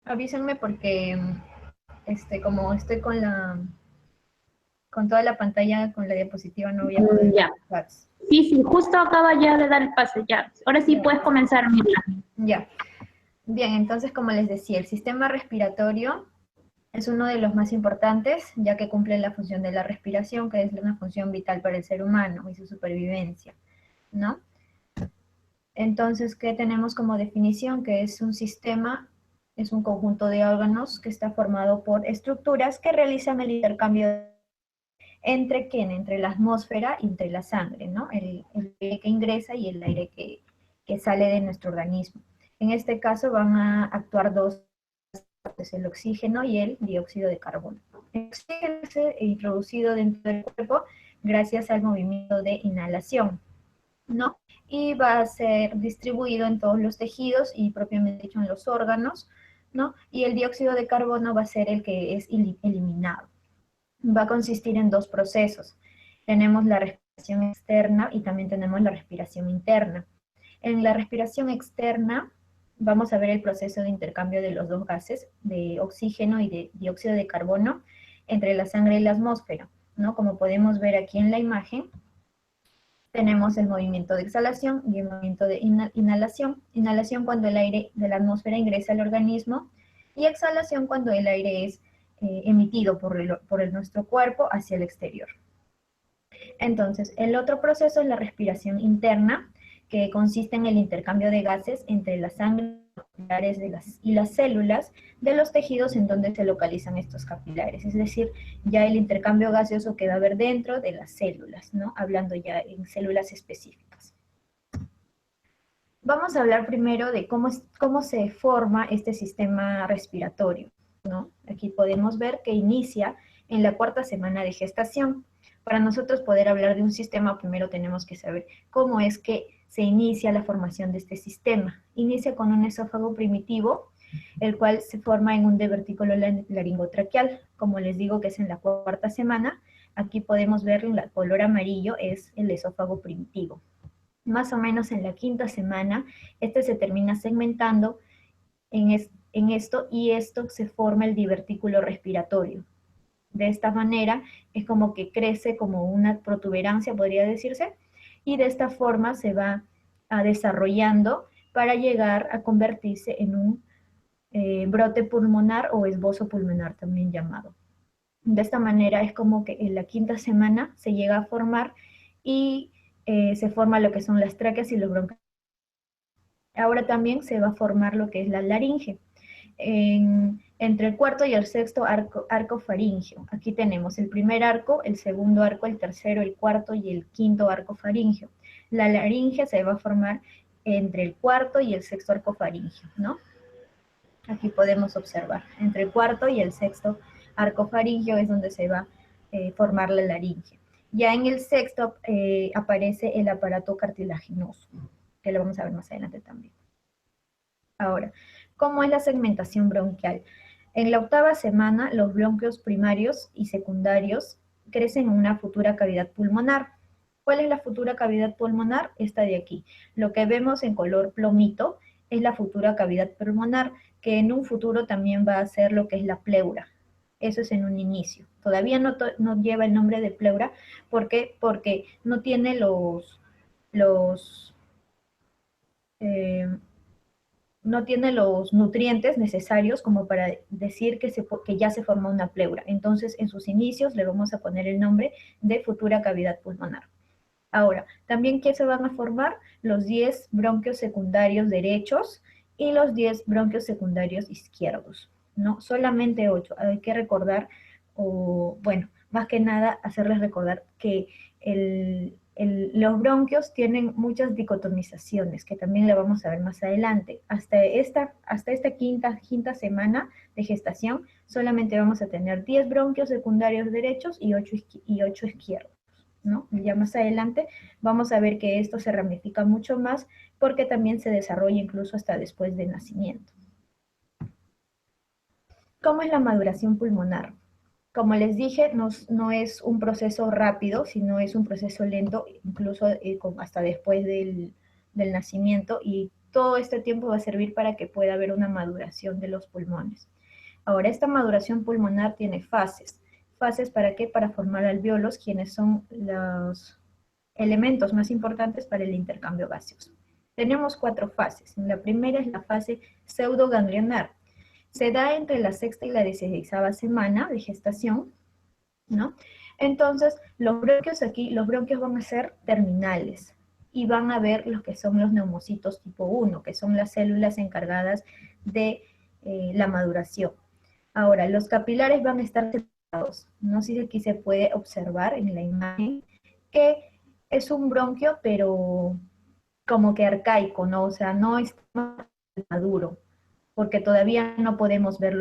Avísenme porque como estoy con toda la pantalla, con la diapositiva, no voy a poder ver Ya. los chats. Sí, sí, justo acaba ya de dar el pase, ya. Ahora sí Ya, puedes comenzar, Mirla. ya. Bien, entonces como les decía, el sistema respiratorio es uno de los más importantes, ya que cumple la función de la respiración, que es una función vital para el ser humano y su supervivencia, ¿no? Entonces, ¿qué tenemos como definición? Que es un sistema, es un conjunto de órganos que está formado por estructuras que realizan el intercambio entre quién, entre la atmósfera y entre la sangre, ¿no? El aire que ingresa y el aire que sale de nuestro organismo. En este caso van a actuar dos, el oxígeno y el dióxido de carbono. El oxígeno es introducido dentro del cuerpo gracias al movimiento de inhalación, ¿no? Y va a ser distribuido en todos los tejidos y propiamente dicho en los órganos, ¿no? Y el dióxido de carbono va a ser el que es eliminado. Va a consistir en dos procesos. Tenemos la respiración externa y también tenemos la respiración interna. En la respiración externa vamos a ver el proceso de intercambio de los dos gases, de oxígeno y de dióxido de carbono, entre la sangre y la atmósfera, ¿no? Como podemos ver aquí en la imagen, tenemos el movimiento de exhalación y el movimiento de inhalación. Inhalación cuando el aire de la atmósfera ingresa al organismo y exhalación cuando el aire es emitido por nuestro cuerpo hacia el exterior. Entonces, el otro proceso es la respiración interna, que consiste en el intercambio de gases entre la sangre y las células de los tejidos en donde se localizan estos capilares. Es decir, ya el intercambio gaseoso que va a haber dentro de las células, ¿no? Hablando ya en células específicas. Vamos a hablar primero de cómo se forma este sistema respiratorio, ¿no? Aquí podemos ver que inicia en la cuarta semana de gestación. Para nosotros poder hablar de un sistema, primero tenemos que saber cómo es que se inicia la formación de este sistema. Inicia con un esófago primitivo, el cual se forma en un divertículo laringotraqueal, como les digo que es en la cuarta semana. Aquí podemos ver en el color amarillo es el esófago primitivo. Más o menos en la quinta semana, este se termina segmentando en esto y esto se forma el divertículo respiratorio. De esta manera es como que crece como una protuberancia, podría decirse, y de esta forma se va desarrollando para llegar a convertirse en un brote pulmonar o esbozo pulmonar también llamado. De esta manera es como que en la quinta semana se llega a formar y se forma lo que son las tráqueas y los bronquios. Ahora también se va a formar lo que es la laringe, entre el cuarto y el sexto arco faríngeo. Aquí tenemos el primer arco, el segundo arco, el tercero, el cuarto y el quinto arco faríngeo. La laringe se va a formar entre el cuarto y el sexto arco faríngeo, ¿no? Aquí podemos observar, entre el cuarto y el sexto arco faríngeo es donde se va a formar la laringe. Ya en el sexto aparece el aparato cartilaginoso, que lo vamos a ver más adelante también. Ahora, ¿cómo es la segmentación bronquial? En la octava semana, los bronquios primarios y secundarios crecen en una futura cavidad pulmonar. ¿Cuál es la futura cavidad pulmonar? Esta de aquí. Lo que vemos en color plomito es la futura cavidad pulmonar, que en un futuro también va a ser lo que es la pleura. Eso es en un inicio. Todavía no lleva el nombre de pleura. ¿Por qué? Porque no tiene eh, no tiene los nutrientes necesarios como para decir que ya se formó una pleura. Entonces, en sus inicios le vamos a poner el nombre de futura cavidad pulmonar. Ahora, también ¿qué se van a formar? Los 10 bronquios secundarios derechos y los 10 bronquios secundarios izquierdos. No, solamente 8. Hay que recordar, o bueno, más que nada hacerles recordar que los bronquios tienen muchas dicotomizaciones, que también le vamos a ver más adelante. Hasta esta quinta semana de gestación, solamente vamos a tener 10 bronquios secundarios derechos y 8 izquierdos, ¿no? Ya más adelante vamos a ver que esto se ramifica mucho más porque también se desarrolla incluso hasta después del nacimiento. ¿Cómo es la maduración pulmonar? Como les dije, no es un proceso rápido, sino es un proceso lento, incluso hasta después del nacimiento, y todo este tiempo va a servir para que pueda haber una maduración de los pulmones. Ahora, esta maduración pulmonar tiene fases. ¿Fases para qué? Para formar alvéolos, quienes son los elementos más importantes para el intercambio gaseoso. Tenemos 4 fases. La primera es la fase pseudoganglionar. Se da entre la sexta y la 16ª semana de gestación, ¿no? Entonces, los bronquios aquí, los bronquios van a ser terminales y van a ver los que son los neumocitos tipo 1, que son las células encargadas de la maduración. Ahora, los capilares van a estar separados. No sé si aquí se puede observar en la imagen que es un bronquio, pero como que arcaico, ¿no? O sea, no está maduro, porque todavía no podemos ver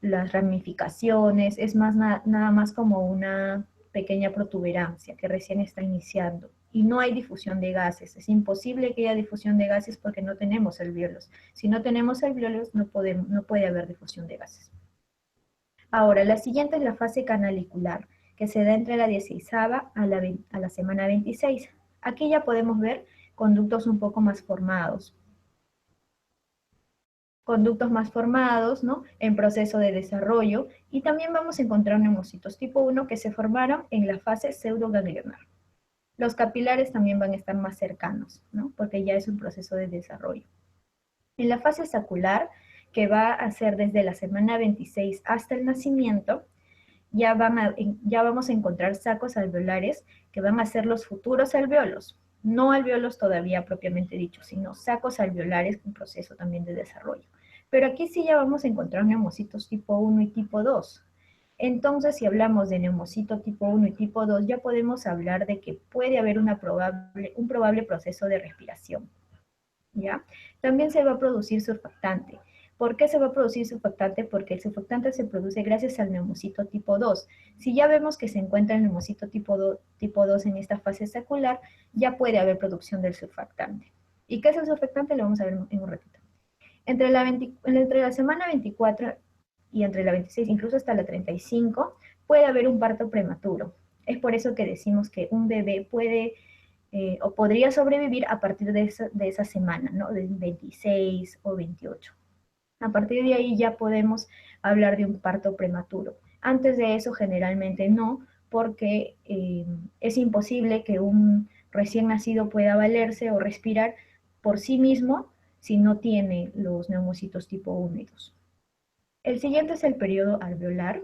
las ramificaciones, es más nada más como una pequeña protuberancia que recién está iniciando. Y no hay difusión de gases, es imposible que haya difusión de gases porque no tenemos alvéolos. Si no tenemos alvéolos, no puede haber difusión de gases. Ahora, la siguiente es la fase canalicular, que se da entre la 16ª a la semana 26. Aquí ya podemos ver conductos un poco más formados. Conductos más formados, ¿no? En proceso de desarrollo, y también vamos a encontrar neumocitos tipo 1 que se formaron en la fase pseudoganglionar. Los capilares también van a estar más cercanos, ¿no? Porque ya es un proceso de desarrollo. En la fase sacular, que va a ser desde la semana 26 hasta el nacimiento, ya vamos a encontrar sacos alveolares que van a ser los futuros alvéolos. No alvéolos todavía propiamente dicho, sino sacos alveolares en proceso también de desarrollo. Pero aquí sí ya vamos a encontrar neumocitos tipo 1 y tipo 2. Entonces, si hablamos de neumocito tipo 1 y tipo 2, ya podemos hablar de que puede haber un probable proceso de respiración, ¿ya? También se va a producir surfactante. ¿Por qué se va a producir surfactante? Porque el surfactante se produce gracias al neumocito tipo 2. Si ya vemos que se encuentra el neumocito tipo 2 en esta fase sacular, ya puede haber producción del surfactante. ¿Y qué es el surfactante? Lo vamos a ver en un ratito. Entre la semana 24 y entre la 26, incluso hasta la 35, puede haber un parto prematuro. Es por eso que decimos que un bebé puede o podría sobrevivir a partir de esa semana, ¿no? Del 26 o 28. A partir de ahí ya podemos hablar de un parto prematuro. Antes de eso generalmente no, porque es imposible que un recién nacido pueda valerse o respirar por sí mismo si no tiene los neumocitos tipo 1 y 2. El siguiente es el periodo alveolar,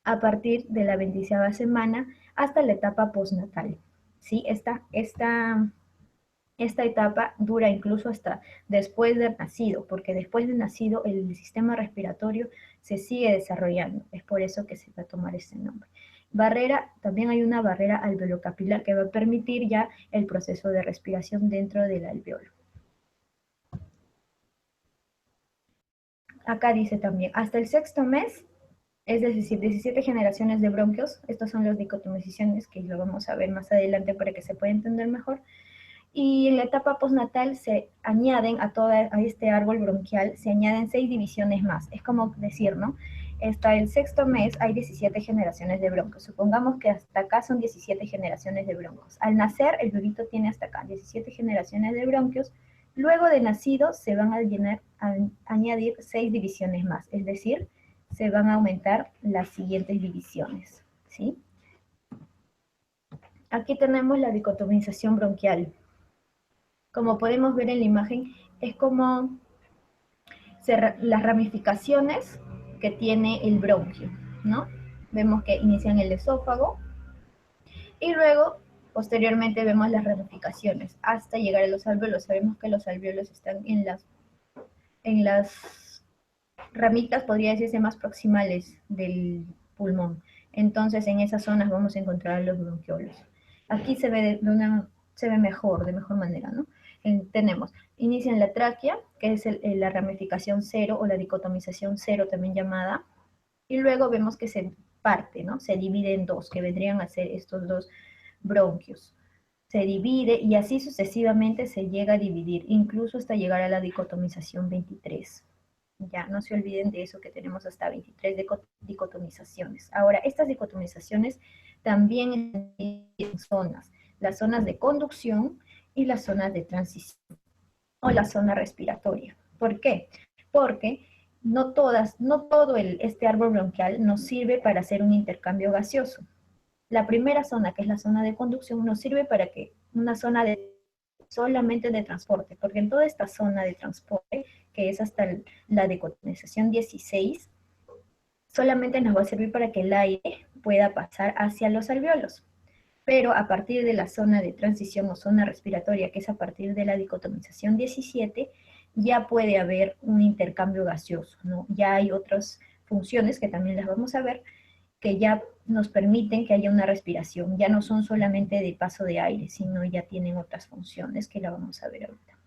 a partir de la 20ª semana hasta la etapa postnatal. ¿Sí? Esta etapa dura incluso hasta después del nacido, porque después del nacido el sistema respiratorio se sigue desarrollando. Es por eso que se va a tomar este nombre. También hay una barrera alveolocapilar que va a permitir ya el proceso de respiración dentro del alveolo. Acá dice también, hasta el 6º mes, es decir, 17 generaciones de bronquios. Estas son las dicotomizaciones que lo vamos a ver más adelante para que se pueda entender mejor. Y en la etapa postnatal se añaden a este árbol bronquial, se añaden 6 divisiones más. Es como decir, ¿no? Hasta el 6º mes hay 17 generaciones de bronquios. Supongamos que hasta acá son 17 generaciones de bronquios. Al nacer, el bebito tiene hasta acá 17 generaciones de bronquios. Luego de nacido, se van a añadir 6 divisiones más. Es decir, se van a aumentar las siguientes divisiones, ¿sí? Aquí tenemos la dicotomización bronquial. Como podemos ver en la imagen, es como las ramificaciones que tiene el bronquio, ¿no? Vemos que inician el esófago y luego, posteriormente, vemos las ramificaciones hasta llegar a los alvéolos. Sabemos que los alvéolos están en las ramitas, podría decirse, más proximales del pulmón. Entonces, en esas zonas vamos a encontrar los bronquiolos. Aquí se ve mejor, de mejor manera, ¿no? Tenemos, inicia en la tráquea, que es la ramificación 0 o la dicotomización 0 también llamada, y luego vemos que se parte, ¿no? Se divide en 2, que vendrían a ser estos 2 bronquios. Se divide y así sucesivamente se llega a dividir, incluso hasta llegar a la dicotomización 23. Ya, no se olviden de eso, que tenemos hasta 23 dicotomizaciones. Ahora, estas dicotomizaciones también en zonas, las zonas de conducción y las zonas de transición. o la zona respiratoria. ¿Por qué? Porque no todo este árbol bronquial nos sirve para hacer un intercambio gaseoso. La primera zona, que es la zona de conducción, nos sirve para que una zona solamente de transporte, porque en toda esta zona de transporte, que es hasta la decotonización 16, solamente nos va a servir para que el aire pueda pasar hacia los alvéolos. Pero a partir de la zona de transición o zona respiratoria, que es a partir de la dicotomización 17, ya puede haber un intercambio gaseoso, ¿no? Ya hay otras funciones que también las vamos a ver, que ya nos permiten que haya una respiración. Ya no son solamente de paso de aire, sino ya tienen otras funciones que la vamos a ver ahorita.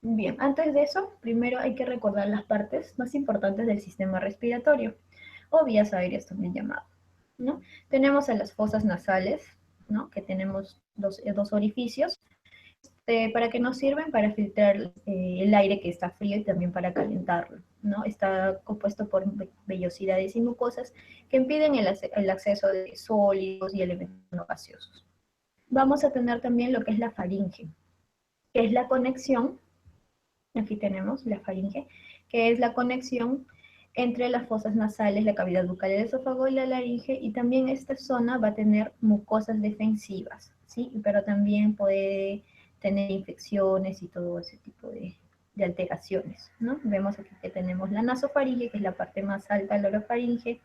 Bien, antes de eso, primero hay que recordar las partes más importantes del sistema respiratorio, o vías aéreas también llamado, ¿no? Tenemos a las fosas nasales, ¿no? Que tenemos dos orificios, ¿para qué nos sirven? Para filtrar el aire que está frío y también para calentarlo, ¿no? Está compuesto por vellosidades y mucosas que impiden el acceso de sólidos y elementos no gaseosos. Vamos a tener también lo que es la faringe, que es la conexión, aquí tenemos la faringe, que es la conexión entre las fosas nasales, la cavidad bucal del esófago y la laringe, y también esta zona va a tener mucosas defensivas, ¿sí? Pero también puede tener infecciones y todo ese tipo de alteraciones, ¿no? Vemos aquí que tenemos la nasofaringe, que es la parte más alta de la orofaringe,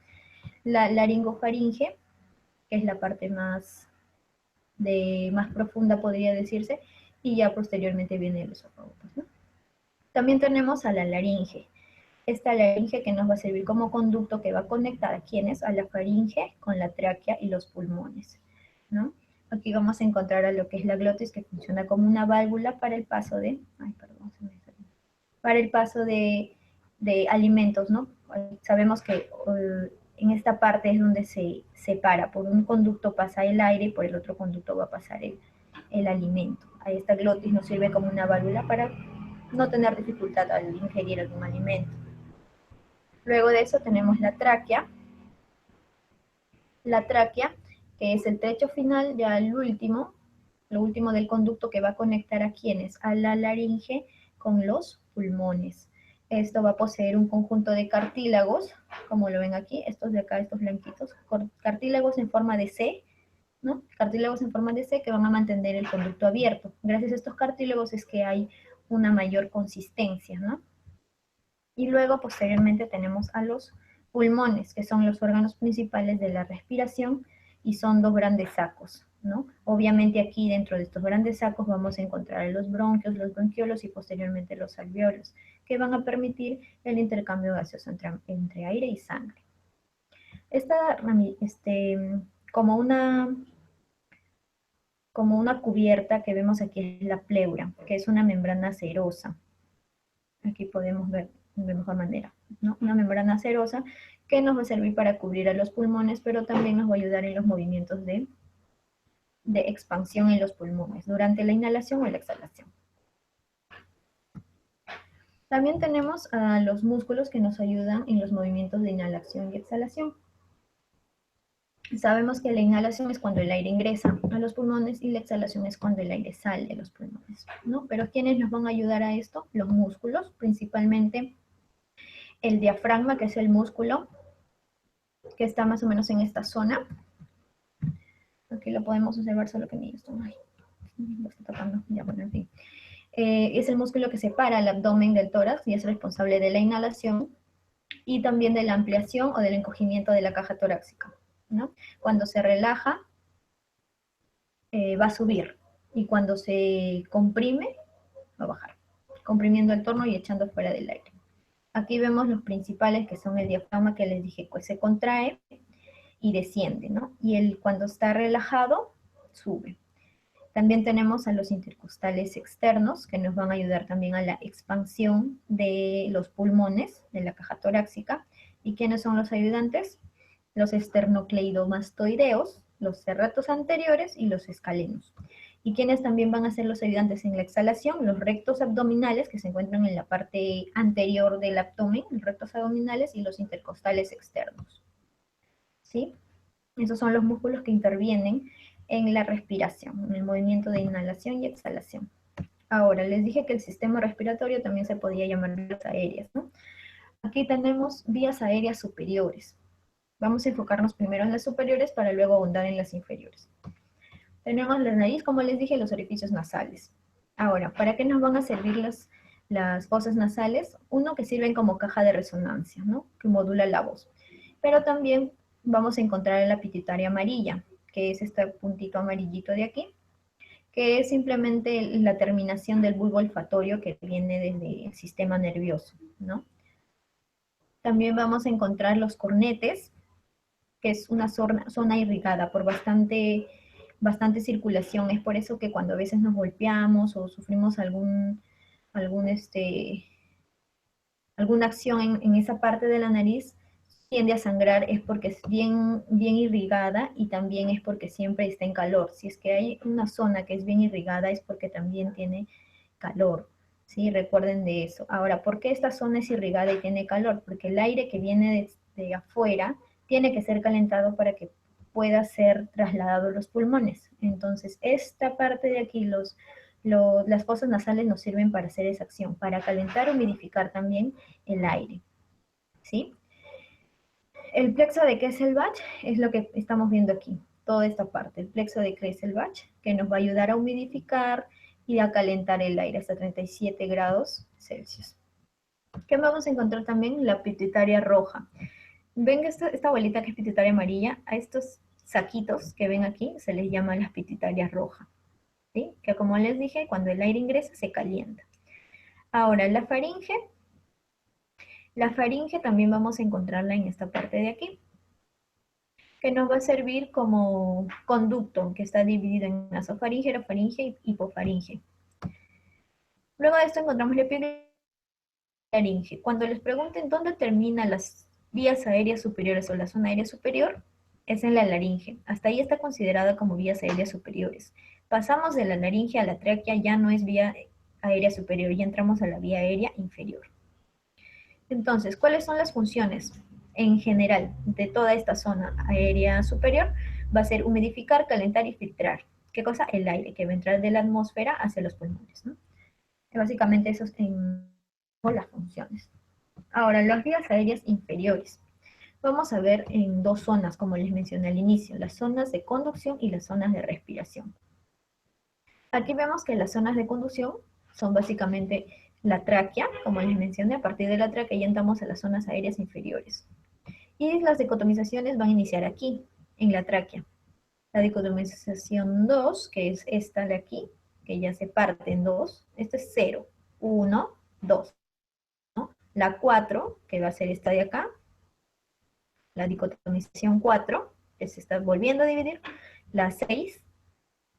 la laringofaringe, que es la parte más profunda, podría decirse, y ya posteriormente viene el esófago, ¿no? También tenemos a la laringe. Esta laringe que nos va a servir como conducto que va a conectar a quienes, a la faringe con la tráquea y los pulmones, ¿no? Aquí vamos a encontrar a lo que es la glotis, que funciona como una válvula para el paso para el paso de alimentos, ¿no? Sabemos que en esta parte es donde se separa, por un conducto pasa el aire y por el otro conducto va a pasar el alimento. A esta glotis nos sirve como una válvula para no tener dificultad al ingerir algún alimento. Luego de eso tenemos la tráquea. La tráquea, que es el trecho final, ya el último, lo último del conducto que va a conectar a quienes, a la laringe con los pulmones. Esto va a poseer un conjunto de cartílagos, como lo ven aquí, estos de acá, estos blanquitos, cartílagos en forma de C, ¿no? Cartílagos en forma de C que van a mantener el conducto abierto. Gracias a estos cartílagos es que hay una mayor consistencia, ¿no? Y luego posteriormente tenemos a los pulmones, que son los órganos principales de la respiración y son dos grandes sacos, ¿no? Obviamente aquí dentro de estos grandes sacos vamos a encontrar los bronquios, los bronquiolos y posteriormente los alvéolos, que van a permitir el intercambio gaseoso entre aire y sangre. Como una cubierta que vemos aquí es la pleura, que es una membrana serosa. Aquí podemos ver de mejor manera, ¿no? Una membrana serosa que nos va a servir para cubrir a los pulmones, pero también nos va a ayudar en los movimientos de expansión en los pulmones, durante la inhalación o la exhalación. También tenemos a los músculos que nos ayudan en los movimientos de inhalación y exhalación. Sabemos que la inhalación es cuando el aire ingresa a los pulmones y la exhalación es cuando el aire sale de los pulmones, ¿no? Pero ¿quiénes nos van a ayudar a esto? Los músculos, principalmente el diafragma, que es el músculo que está más o menos en esta zona. Aquí lo podemos observar, solo que ni esto, ay, lo está tapando, ya bueno, en fin. Es el músculo que separa el abdomen del tórax y es responsable de la inhalación y también de la ampliación o del encogimiento de la caja torácica, ¿no? Cuando se relaja, va a subir, y cuando se comprime, va a bajar, comprimiendo el torno y echando fuera del aire. Aquí vemos los principales, que son el diafragma, que les dije, pues se contrae y desciende, ¿no? Y cuando está relajado, sube. También tenemos a los intercostales externos, que nos van a ayudar también a la expansión de los pulmones, de la caja torácica. ¿Y quiénes son los ayudantes? Los esternocleidomastoideos, los serratos anteriores y los escalenos. ¿Y quiénes también van a ser los ayudantes en la exhalación? Los rectos abdominales, que se encuentran en la parte anterior del abdomen, los rectos abdominales, y los intercostales externos, ¿sí? Esos son los músculos que intervienen en la respiración, en el movimiento de inhalación y exhalación. Ahora, les dije que el sistema respiratorio también se podía llamar vías aéreas, ¿no? Aquí tenemos vías aéreas superiores. Vamos a enfocarnos primero en las superiores para luego ahondar en las inferiores. Tenemos la nariz, como les dije, los orificios nasales. Ahora, ¿para qué nos van a servir las fosas nasales? Uno, que sirven como caja de resonancia, ¿no? Que modula la voz. Pero también vamos a encontrar la pituitaria amarilla, que es este puntito amarillito de aquí, que es simplemente la terminación del bulbo olfatorio que viene desde el sistema nervioso, ¿no? También vamos a encontrar los cornetes, que es una zona irrigada por bastante circulación. Es por eso que cuando a veces nos golpeamos o sufrimos alguna acción en esa parte de la nariz, tiende a sangrar, es porque es bien irrigada y también es porque siempre está en calor. Si es que hay una zona que es bien irrigada es porque también tiene calor, ¿sí? Recuerden de eso. Ahora, ¿por qué esta zona es irrigada y tiene calor? Porque el aire que viene de afuera tiene que ser calentado para que pueda ser trasladado a los pulmones. Entonces, esta parte de aquí, las fosas nasales nos sirven para hacer esa acción, para calentar o humidificar también el aire, ¿sí? El plexo de Kesselbach es lo que estamos viendo aquí, toda esta parte, el plexo de Kesselbach, que nos va a ayudar a humidificar y a calentar el aire hasta 37 grados Celsius. ¿Qué vamos a encontrar también? La pituitaria roja. Ven esta bolita que es pituitaria amarilla, a estos saquitos que ven aquí se les llama las pituitarias rojas, ¿sí? Que como les dije, cuando el aire ingresa se calienta. Ahora, la faringe también vamos a encontrarla en esta parte de aquí, que nos va a servir como conducto, que está dividido en nasofaringe, orofaringe y hipofaringe. Luego de esto encontramos la epilaringe. Cuando les pregunten dónde terminan las vías aéreas superiores o la zona aérea superior, es en la laringe. Hasta ahí está considerada como vías aéreas superiores. Pasamos de la laringe a la tráquea, ya no es vía aérea superior, ya entramos a la vía aérea inferior. Entonces, ¿cuáles son las funciones en general de toda esta zona aérea superior? Va a ser humidificar, calentar y filtrar. ¿Qué cosa? El aire que va a entrar de la atmósfera hacia los pulmones, ¿no? Básicamente eso es en las funciones. Ahora, las vías aéreas inferiores. Vamos a ver en dos zonas, como les mencioné al inicio, las zonas de conducción y las zonas de respiración. Aquí vemos que las zonas de conducción son básicamente la tráquea, como les mencioné, a partir de la tráquea ya entramos a las zonas aéreas inferiores. Y las dicotomizaciones van a iniciar aquí, en la tráquea. La dicotomización 2, que es esta de aquí, que ya se parte en dos. Esta es 0, 1, 2. ¿no? La 4, que va a ser esta de acá. La dicotomización 4, que se está volviendo a dividir. La 6,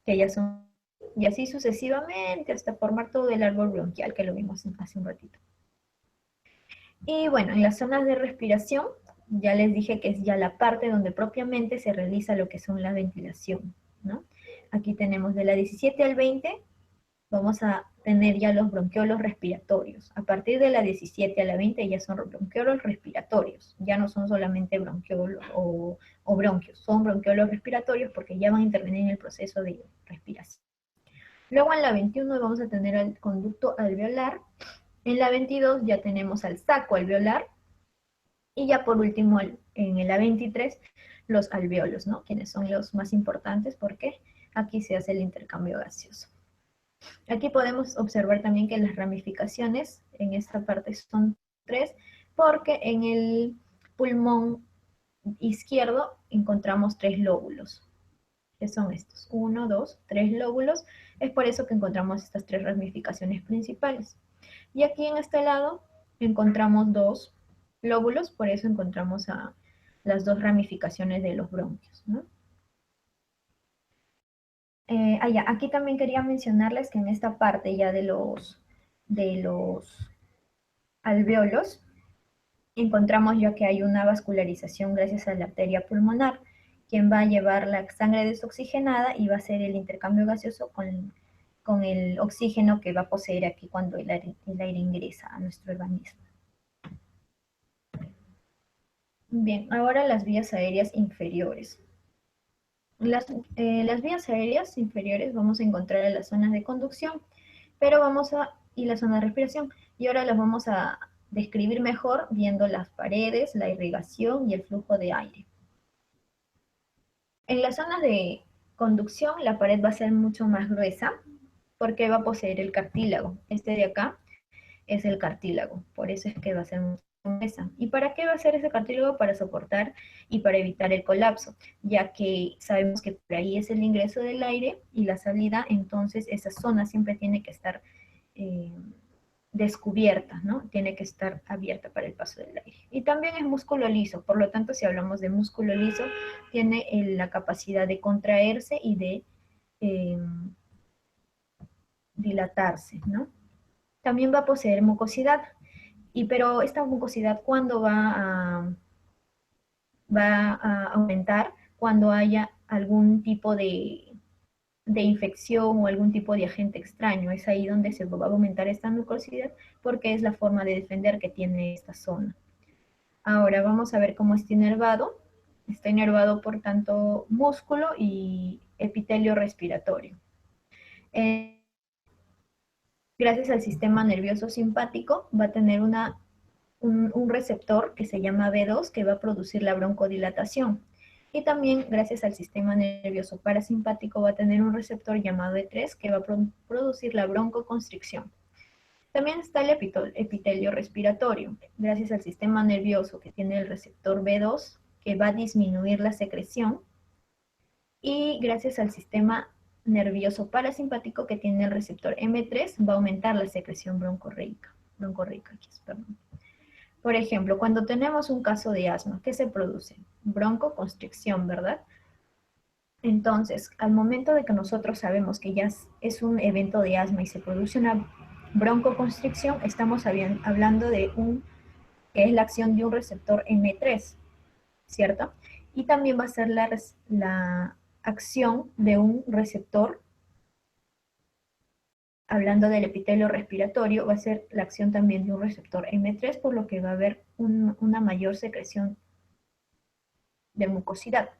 que ya son, y así sucesivamente hasta formar todo el árbol bronquial, que lo vimos hace un ratito. Y bueno, en las zonas de respiración, ya les dije que es ya la parte donde propiamente se realiza lo que son la ventilación, ¿no? Aquí tenemos de la 17 al 20, vamos a tener ya los bronquiolos respiratorios. A partir de la 17 a la 20 ya son bronquiolos respiratorios, ya no son solamente bronquiolos o bronquios, son bronquiolos respiratorios porque ya van a intervenir en el proceso de respiración. Luego en la 21 vamos a tener el conducto alveolar. En la 22 ya tenemos al saco alveolar. Y ya por último, en la 23, los alveolos, ¿no? Quienes son los más importantes porque aquí se hace el intercambio gaseoso. Aquí podemos observar también que las ramificaciones en esta parte son 3, porque en el pulmón izquierdo encontramos 3 lóbulos, que son estos, 1, 2, 3 lóbulos. Es por eso que encontramos estas 3 ramificaciones principales. Y aquí en este lado encontramos 2 lóbulos, por eso encontramos las 2 ramificaciones de los bronquios, ¿no? Aquí también quería mencionarles que en esta parte ya de los alveolos, encontramos ya que hay una vascularización gracias a la arteria pulmonar, quien va a llevar la sangre desoxigenada y va a hacer el intercambio gaseoso con el oxígeno que va a poseer aquí cuando el aire ingresa a nuestro organismo. Bien, ahora las vías aéreas inferiores. Las vías aéreas inferiores vamos a encontrar en las zonas de conducción, y la zona de respiración, y ahora las vamos a describir mejor viendo las paredes, la irrigación y el flujo de aire. En las zonas de conducción la pared va a ser mucho más gruesa porque va a poseer el cartílago. Este de acá es el cartílago, por eso es que va a ser mucho más gruesa. ¿Y para qué va a ser ese cartílago? Para soportar y para evitar el colapso, ya que sabemos que por ahí es el ingreso del aire y la salida, entonces esa zona siempre tiene que estar eh, descubierta, ¿no? Tiene que estar abierta para el paso del aire. Y también es músculo liso, por lo tanto, si hablamos de músculo liso, tiene la capacidad de contraerse y de eh, dilatarse, ¿no? También va a poseer mucosidad, pero esta mucosidad, ¿cuándo va a aumentar? Cuando haya algún tipo de infección o algún tipo de agente extraño. Es ahí donde se va a aumentar esta mucosidad porque es la forma de defender que tiene esta zona. Ahora vamos a ver cómo está inervado. Está inervado por tanto músculo y epitelio respiratorio. Gracias al sistema nervioso simpático va a tener un receptor que se llama B2 que va a producir la broncodilatación. Y también gracias al sistema nervioso parasimpático va a tener un receptor llamado E3 que va a producir la broncoconstricción. También está el epitelio respiratorio, gracias al sistema nervioso que tiene el receptor B2 que va a disminuir la secreción y gracias al sistema nervioso parasimpático que tiene el receptor M3 va a aumentar la secreción broncorreica. Perdón. Por ejemplo, cuando tenemos un caso de asma, ¿qué se produce? Broncoconstricción, ¿verdad? Entonces, al momento de que nosotros sabemos que ya es un evento de asma y se produce una broncoconstricción, estamos hablando de que es la acción de un receptor M3, ¿cierto? Y también va a ser la acción de un receptor, hablando del epitelio respiratorio, va a ser la acción también de un receptor M3, por lo que va a haber una mayor secreción de mucosidad.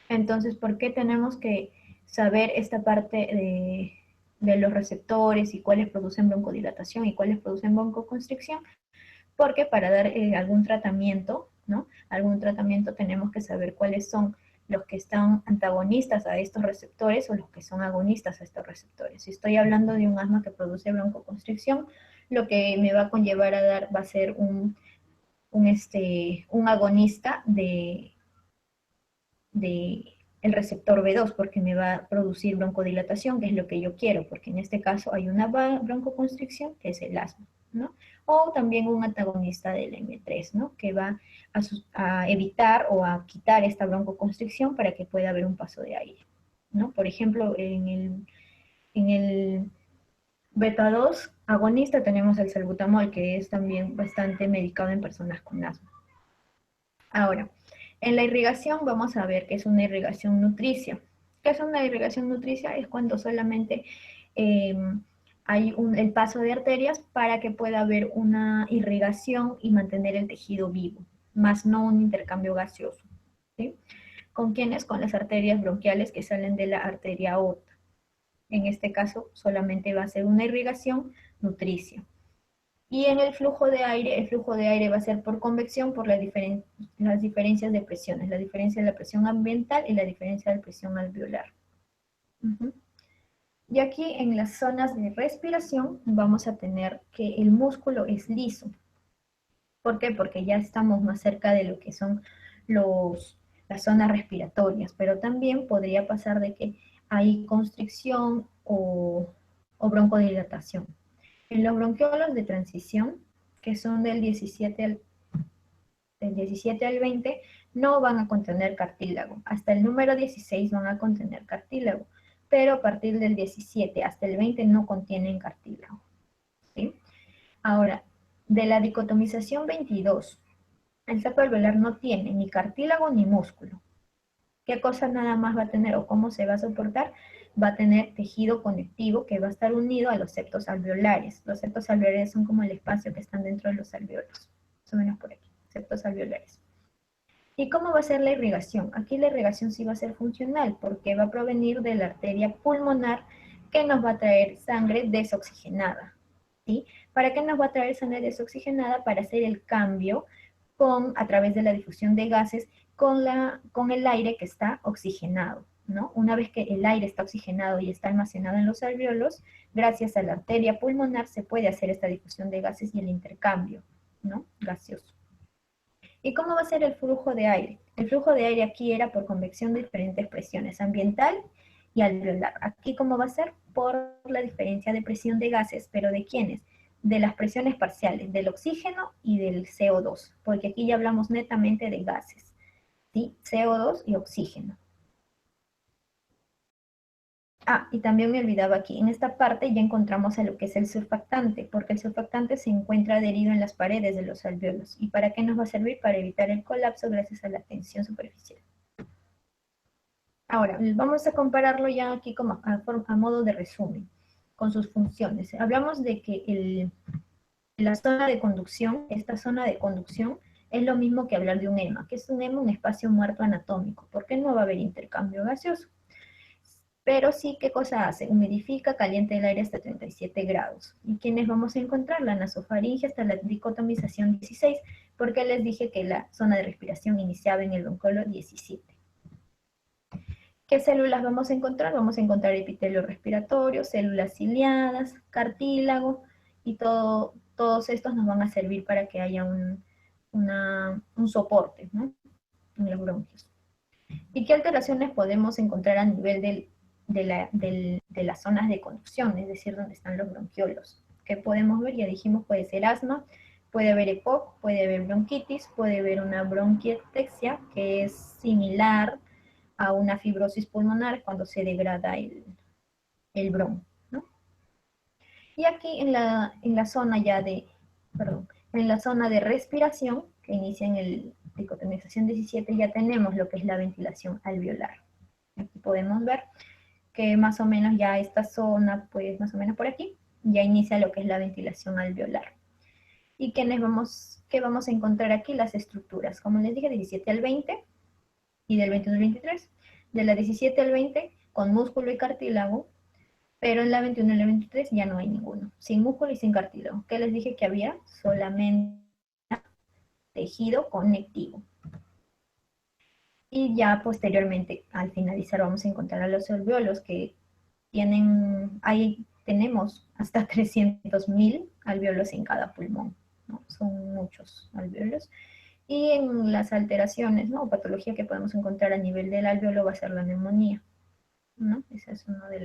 Entonces, ¿por qué tenemos que saber esta parte de los receptores y cuáles producen broncodilatación y cuáles producen broncoconstricción? Porque para dar algún tratamiento, ¿no? Algún tratamiento tenemos que saber cuáles son los que están antagonistas a estos receptores o los que son agonistas a estos receptores. Si estoy hablando de un asma que produce broncoconstricción, lo que me va a conllevar a dar va a ser un agonista de el receptor B2 porque me va a producir broncodilatación, que es lo que yo quiero, porque en este caso hay una broncoconstricción, que es el asma, ¿no? O también un antagonista del M3, ¿no? Que va a evitar o a quitar esta broncoconstricción para que pueda haber un paso de aire, ¿no? Por ejemplo, en el beta 2 agonista tenemos el salbutamol, que es también bastante medicado en personas con asma. Ahora, en la irrigación vamos a ver que es una irrigación nutricia. ¿Qué es una irrigación nutricia? Es cuando solamente hay el paso de arterias para que pueda haber una irrigación y mantener el tejido vivo, más no un intercambio gaseoso. ¿Sí? ¿Con quiénes? Con las arterias bronquiales que salen de la arteria aorta. En este caso solamente va a ser una irrigación nutricia. Y en el flujo de aire va a ser por convección por las diferencias de presiones, la diferencia de la presión ambiental y la diferencia de la presión alveolar. Y aquí en las zonas de respiración vamos a tener que el músculo es liso. ¿Por qué? Porque ya estamos más cerca de lo que son las zonas respiratorias, pero también podría pasar de que hay constricción o broncodilatación. En los bronquiolos de transición, que son del 17 al 20, no van a contener cartílago. Hasta el número 16 van a contener cartílago, pero a partir del 17 hasta el 20 no contienen cartílago. ¿Sí? Ahora, de la dicotomización 22, el saco alveolar no tiene ni cartílago ni músculo. ¿Qué cosa nada más va a tener o cómo se va a soportar? Va a tener tejido conectivo que va a estar unido a los septos alveolares. Los septos alveolares son como el espacio que están dentro de los alveolos. Más o menos por aquí, septos alveolares. ¿Y cómo va a ser la irrigación? Aquí la irrigación sí va a ser funcional porque va a provenir de la arteria pulmonar que nos va a traer sangre desoxigenada. ¿Sí? ¿Para qué nos va a traer sangre desoxigenada? Para hacer el cambio a través de la difusión de gases con el aire que está oxigenado. ¿No? Una vez que el aire está oxigenado y está almacenado en los alvéolos, gracias a la arteria pulmonar se puede hacer esta difusión de gases y el intercambio, ¿no? Gaseoso. ¿Y cómo va a ser el flujo de aire? El flujo de aire aquí era por convección de diferentes presiones, ambiental y alveolar. Aquí cómo va a ser por la diferencia de presión de gases, pero ¿de quiénes? De las presiones parciales, del oxígeno y del CO2, porque aquí ya hablamos netamente de gases, ¿sí? CO2 y oxígeno. Ah, y también me olvidaba aquí, en esta parte ya encontramos a lo que es el surfactante, porque el surfactante se encuentra adherido en las paredes de los alvéolos. ¿Y para qué nos va a servir? Para evitar el colapso gracias a la tensión superficial. Ahora, vamos a compararlo ya aquí como a modo de resumen, con sus funciones. Hablamos de que la zona de conducción, esta zona de conducción, es lo mismo que hablar de un EMA. ¿Qué es un EMA? Un espacio muerto anatómico, porque no va a haber intercambio gaseoso. Pero sí, ¿qué cosa hace? Humidifica, calienta el aire hasta 37 grados. ¿Y quiénes vamos a encontrar? La nasofaringe hasta la dicotomización 16, porque les dije que la zona de respiración iniciaba en el broncolo 17. ¿Qué células vamos a encontrar? Vamos a encontrar epitelio respiratorio, células ciliadas, cartílago, y todos estos nos van a servir para que haya un soporte, ¿no? En los bronquios. ¿Y qué alteraciones podemos encontrar a nivel de las zonas de conducción, es decir, donde están los bronquiolos? ¿Qué podemos ver? Ya dijimos, puede ser asma, puede haber EPOC, puede haber bronquitis, puede haber una bronquiectasia, que es similar a una fibrosis pulmonar cuando se degrada el bronco, ¿no? Y aquí en la zona ya de, perdón, en la zona de respiración, que inicia en el dicotomización 17, ya tenemos lo que es la ventilación alveolar. Aquí podemos ver que más o menos ya esta zona, pues más o menos por aquí, ya inicia lo que es la ventilación alveolar. ¿Y qué vamos a encontrar aquí? Las estructuras, como les dije, 17 al 20 y del 21 al 23. De la 17 al 20 con músculo y cartílago, pero en la 21 y la 23 ya no hay ninguno, sin músculo y sin cartílago. ¿Qué les dije que había? Solamente tejido conectivo. Y ya posteriormente, al finalizar, vamos a encontrar a los alvéolos que ahí tenemos hasta 300.000 alvéolos en cada pulmón, ¿no? Son muchos alvéolos. Y en las alteraciones, ¿no? O patología que podemos encontrar a nivel del alvéolo va a ser la neumonía, ¿no? Esa es una de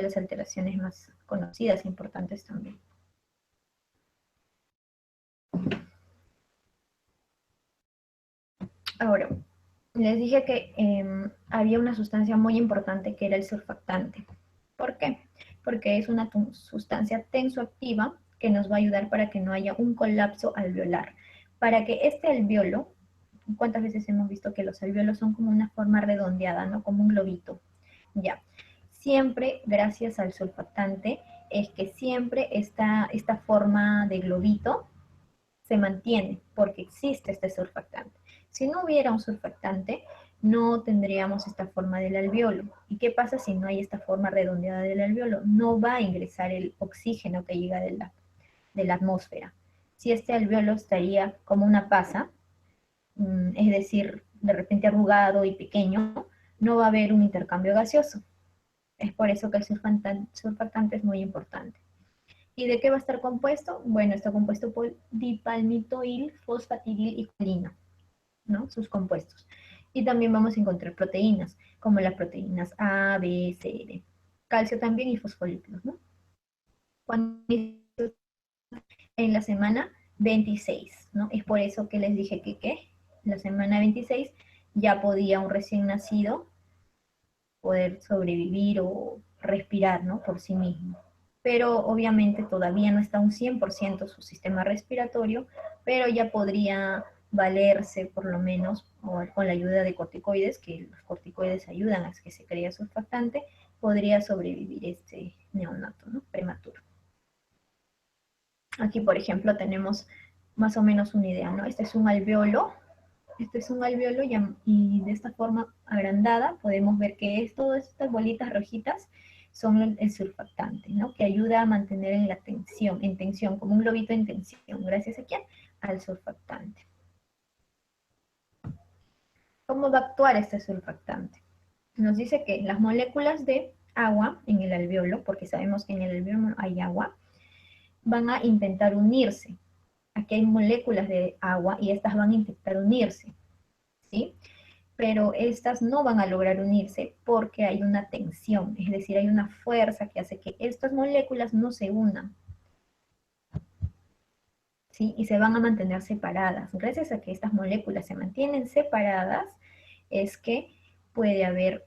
las alteraciones más conocidas e importantes también. Ahora, les dije que había una sustancia muy importante que era el surfactante. ¿Por qué? Porque es una sustancia tensoactiva que nos va a ayudar para que no haya un colapso alveolar. Para que este alveolo, ¿cuántas veces hemos visto que los alveolos son como una forma redondeada, ¿no? Como un globito. Ya. Siempre, gracias al surfactante, es que siempre esta forma de globito se mantiene porque existe este surfactante. Si no hubiera un surfactante, no tendríamos esta forma del alveolo. ¿Y qué pasa si no hay esta forma redondeada del alveolo? No va a ingresar el oxígeno que llega de la atmósfera. Si este alveolo estaría como una pasa, es decir, de repente arrugado y pequeño, no va a haber un intercambio gaseoso. Es por eso que el surfactante es muy importante. ¿Y de qué va a estar compuesto? Bueno, está compuesto por dipalmitoil, fosfatidil y colina, ¿no? Sus compuestos. Y también vamos a encontrar proteínas, como las proteínas A, B, C, D. Calcio también y fosfolípidos, ¿no? En la semana 26, ¿no? Es por eso que les dije que la semana 26 ya podía un recién nacido poder sobrevivir o respirar, ¿no? Por sí mismo. Pero obviamente todavía no está un 100% su sistema respiratorio, pero ya podría valerse por lo menos con la ayuda de corticoides, que los corticoides ayudan a que se cree surfactante, podría sobrevivir este neonato, ¿no? Prematuro. Aquí, por ejemplo, tenemos más o menos una idea, ¿no? Este es un alveolo Este es un alveolo y de esta forma agrandada podemos ver que todas estas bolitas rojitas son el surfactante, ¿no? Que ayuda a mantener en tensión, como un globito en tensión, gracias a quién? Al surfactante. ¿Cómo va a actuar este surfactante? Nos dice que las moléculas de agua en el alveolo, porque sabemos que en el alveolo hay agua, van a intentar unirse. Aquí hay moléculas de agua y estas van a intentar unirse, ¿sí? Pero estas no van a lograr unirse porque hay una tensión, es decir, hay una fuerza que hace que estas moléculas no se unan, ¿sí? Y se van a mantener separadas. Gracias a que estas moléculas se mantienen separadas, es que puede haber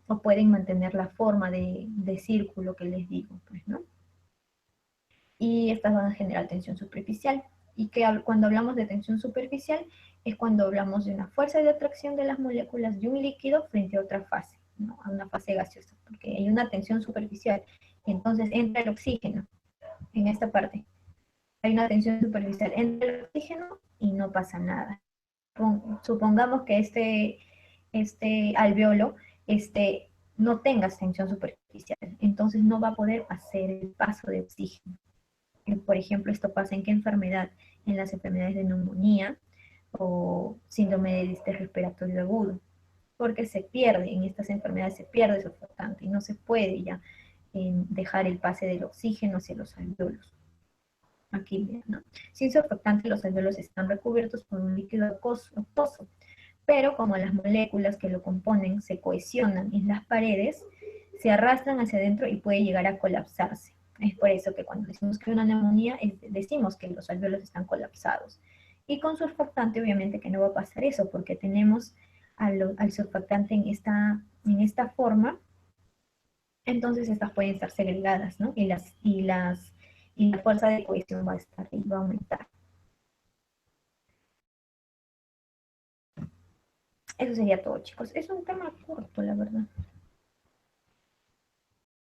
o pueden mantener la forma de círculo que les digo, pues, ¿no? Y estas van a generar tensión superficial. Y que cuando hablamos de tensión superficial es cuando hablamos de una fuerza de atracción de las moléculas de un líquido frente a otra fase, ¿no? A una fase gaseosa, porque hay una tensión superficial. Entonces entra el oxígeno en esta parte. Hay una tensión superficial, entra el oxígeno y no pasa nada. Supongamos que este alveolo no tenga tensión superficial, entonces no va a poder hacer el paso de oxígeno. Por ejemplo, esto pasa en qué enfermedad, en las enfermedades de neumonía o síndrome de distrés respiratorio agudo, porque se pierde, en estas enfermedades se pierde el surfactante y no se puede ya dejar el pase del oxígeno hacia los alveolos. Aquí vean, ¿no? Sin surfactante los alveolos están recubiertos por un líquido acuoso, pero como las moléculas que lo componen se cohesionan en las paredes, se arrastran hacia adentro y puede llegar a colapsarse. Es por eso que cuando decimos que una neumonía, decimos que los alveolos están colapsados. Y con surfactante obviamente que no va a pasar eso, porque tenemos al surfactante en esta forma, entonces estas pueden estar segregadas, ¿no? Y la fuerza de cohesión va a estar y va a aumentar. Eso sería todo, chicos. Es un tema corto, la verdad.